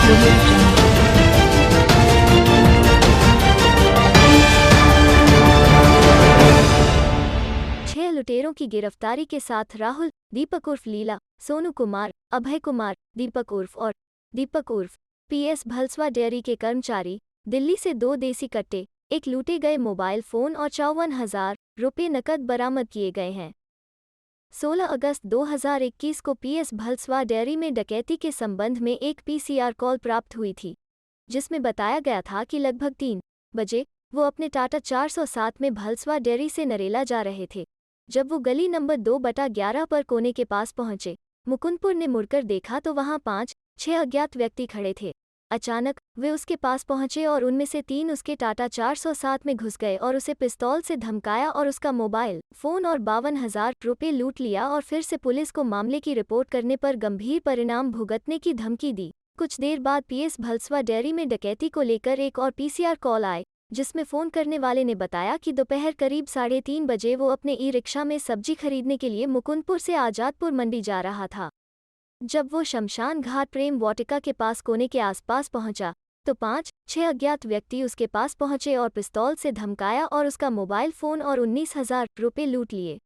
Audio Jungle. 6 लुटेरों की गिरफ्तारी के साथ राहुल, दीपक उर्फ लीला, सोनू कुमार, अभय कुमार, दीपक उर्फ पीएस भलसवा डेयरी के कर्मचारी, दिल्ली से 2 देसी कट्टे, एक लूटे गए मोबाइल फोन और 54,000 रुपये नकद बरामद किए गए हैं। 16 अगस्त 2021 को पीएस भलसवा डेयरी में डकैती के संबंध में एक पीसीआर कॉल प्राप्त हुई थी, जिसमें बताया गया था कि लगभग 3 बजे वो अपने टाटा 407 में भलसवा डेयरी से नरेला जा रहे थे। जब वो गली नंबर 2/11 पर कोने के पास पहुंचे, मुकुंदपुर ने मुड़कर देखा तो वहां 5-6 अज्ञात व्यक्ति खड़े थे। अचानक वे उसके पास पहुंचे और उनमें से 3 उसके टाटा 407 में घुस गए और उसे पिस्तौल से धमकाया और उसका मोबाइल फोन और 52,000 रुपये लूट लिया और फिर से पुलिस को मामले की रिपोर्ट करने पर गंभीर परिणाम भुगतने की धमकी दी। कुछ देर बाद पीएस भलसवा डेयरी में डकैती को लेकर एक और पीसीआर कॉल आए, जिसमें फोन करने वाले ने बताया कि दोपहर करीब 3:30 बजे वो अपने ई-रिक्शा में सब्जी खरीदने के लिए मुकुंदपुर से आजादपुर मंडी जा रहा था। जब वो शमशान घाट प्रेम वाटिका के पास कोने के आसपास पहुंचा, तो 5-6 अज्ञात व्यक्ति उसके पास पहुंचे और पिस्तौल से धमकाया और उसका मोबाइल फोन और 19,000 रुपये लूट लिए।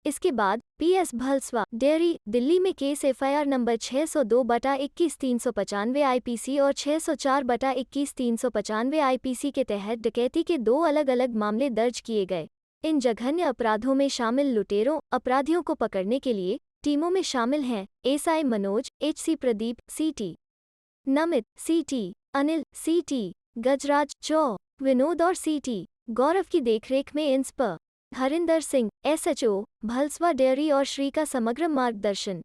इसके बाद पीएस भलसवा डेयरी, दिल्ली में केस एफआईआर नंबर 602/21 395 आईपीसी और 604/21 395 आईपीसी के तहत डकैती के 2 अलग-अलग मामले दर्ज किए गए। इन जघन्य अपराधों में शामिल लुटेरों अपराधियों को पकड़ने के लिए टीमों में शामिल हैं एसआई मनोज, एचसी प्रदीप, सीटी नमित, सीटी अनिल, सीटी गजराज, चौ विनोद और सीटी गौरव की देखरेख में इंस्प हरिंदर सिंह, एसएचओ भलसवा डेयरी और श्री का समग्र मार्गदर्शन।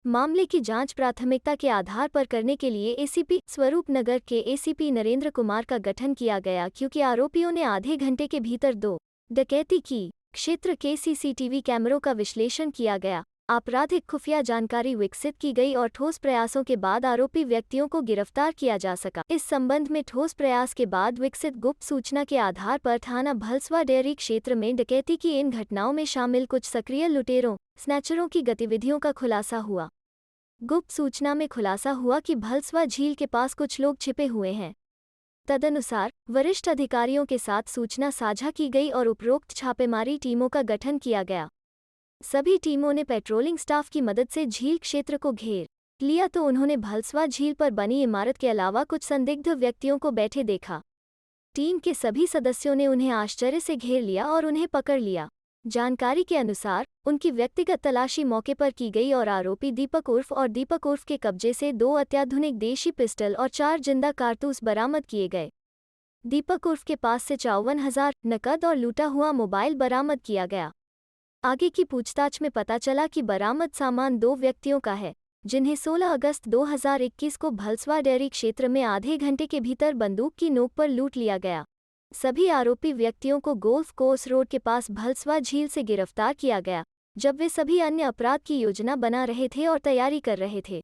मामले की जांच प्राथमिकता के आधार पर करने के लिए एसीपी स्वरूप नगर के एसीपी नरेंद्र कुमार का गठन किया गया, क्योंकि आरोपियों ने आधे घंटे के भीतर 2 डकैती की। क्षेत्र के सीसीटीवी कैमरों का विश्लेषण किया गया, आपराधिक खुफिया जानकारी विकसित की गई और ठोस प्रयासों के बाद आरोपी व्यक्तियों को गिरफ्तार किया जा सका। इस संबंध में ठोस प्रयास के बाद विकसित गुप्त सूचना के आधार पर थाना भलसवा डेयरी क्षेत्र में डकैती की इन घटनाओं में शामिल कुछ सक्रिय लुटेरों स्नैचरों की गतिविधियों का खुलासा हुआ। गुप्त सूचना में खुलासा हुआ कि भलसवा झील के पास कुछ लोग छिपे हुए हैं। तदनुसार वरिष्ठ अधिकारियों के साथ सूचना साझा की गई और उपरोक्त छापेमारी टीमों का गठन किया गया। सभी टीमों ने पेट्रोलिंग स्टाफ की मदद से झील क्षेत्र को घेर लिया तो उन्होंने भलसवा झील पर बनी इमारत के अलावा कुछ संदिग्ध व्यक्तियों को बैठे देखा। टीम के सभी सदस्यों ने उन्हें आश्चर्य से घेर लिया और उन्हें पकड़ लिया। जानकारी के अनुसार उनकी व्यक्तिगत तलाशी मौके पर की गई और आरोपी दीपक उर्फ के कब्जे से 2 अत्याधुनिक देशी पिस्टल और 4 जिंदा कारतूस बरामद किए गए। दीपक उर्फ के पास से 54,000 नकद और लूटा हुआ मोबाइल बरामद किया गया। आगे की पूछताछ में पता चला कि बरामद सामान 2 व्यक्तियों का है, जिन्हें 16 अगस्त 2021 को भलसवा डेयरी क्षेत्र में आधे घंटे के भीतर बंदूक की नोक पर लूट लिया गया। सभी आरोपी व्यक्तियों को गोल्फ कोर्स रोड के पास भलसवा झील से गिरफ्तार किया गया, जब वे सभी अन्य अपराध की योजना बना रहे थे और तैयारी कर रहे थे।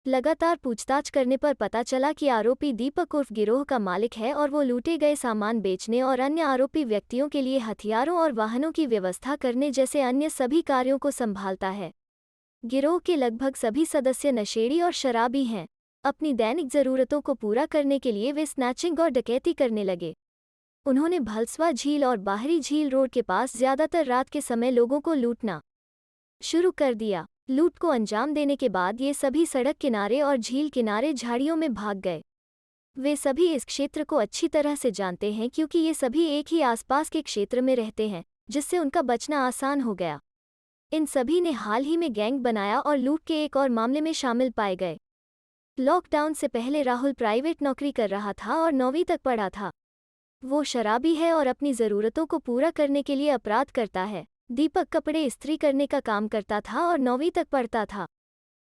लगातार पूछताछ करने पर पता चला कि आरोपी दीपक उर्फ गिरोह का मालिक है और वो लूटे गए सामान बेचने और अन्य आरोपी व्यक्तियों के लिए हथियारों और वाहनों की व्यवस्था करने जैसे अन्य सभी कार्यों को संभालता है। गिरोह के लगभग सभी सदस्य नशेड़ी और शराबी हैं। अपनी दैनिक जरूरतों को पूरा करने के लिए वे स्नैचिंग और डकैती करने लगे। उन्होंने भलसवा झील और बाहरी झील रोड के पास ज्यादातर रात के समय लोगों को लूटना शुरू कर दिया। लूट को अंजाम देने के बाद ये सभी सड़क किनारे और झील किनारे झाड़ियों में भाग गए। वे सभी इस क्षेत्र को अच्छी तरह से जानते हैं, क्योंकि ये सभी एक ही आसपास के क्षेत्र में रहते हैं, जिससे उनका बचना आसान हो गया। इन सभी ने हाल ही में गैंग बनाया और लूट के एक और मामले में शामिल पाए गए। लॉकडाउन से पहले राहुल प्राइवेट नौकरी कर रहा था और 9वीं तक पढ़ा था। वो शराबी है और अपनी ज़रूरतों को पूरा करने के लिए अपराध करता है। दीपक कपड़े इस्त्री करने का काम करता था और 9वीं तक पढ़ता था।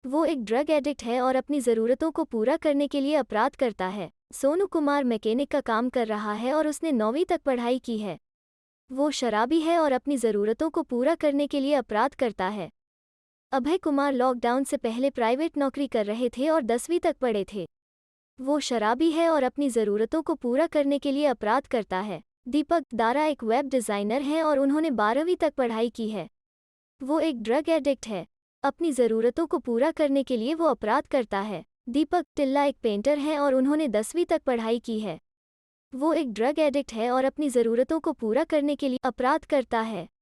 वो एक ड्रग एडिक्ट है और अपनी ज़रूरतों को पूरा करने के लिए अपराध करता है। सोनू कुमार मैकेनिक का काम कर रहा है और उसने 9वीं तक पढ़ाई की है। वो शराबी है और अपनी ज़रूरतों को पूरा करने के लिए अपराध करता है। अभय कुमार लॉकडाउन से पहले प्राइवेट नौकरी कर रहे थे और 10वीं तक पढ़े थे। वो शराबी है और अपनी ज़रूरतों को पूरा करने के लिए अपराध करता है। दीपक दारा एक वेब डिज़ाइनर हैं और उन्होंने 12वीं तक पढ़ाई की है। वो एक ड्रग एडिक्ट है। अपनी ज़रूरतों को पूरा करने के लिए वो अपराध करता है। दीपक टिल्ला एक पेंटर हैं और उन्होंने 10वीं तक पढ़ाई की है। वो एक ड्रग एडिक्ट है और अपनी ज़रूरतों को पूरा करने के लिए अपराध करता है।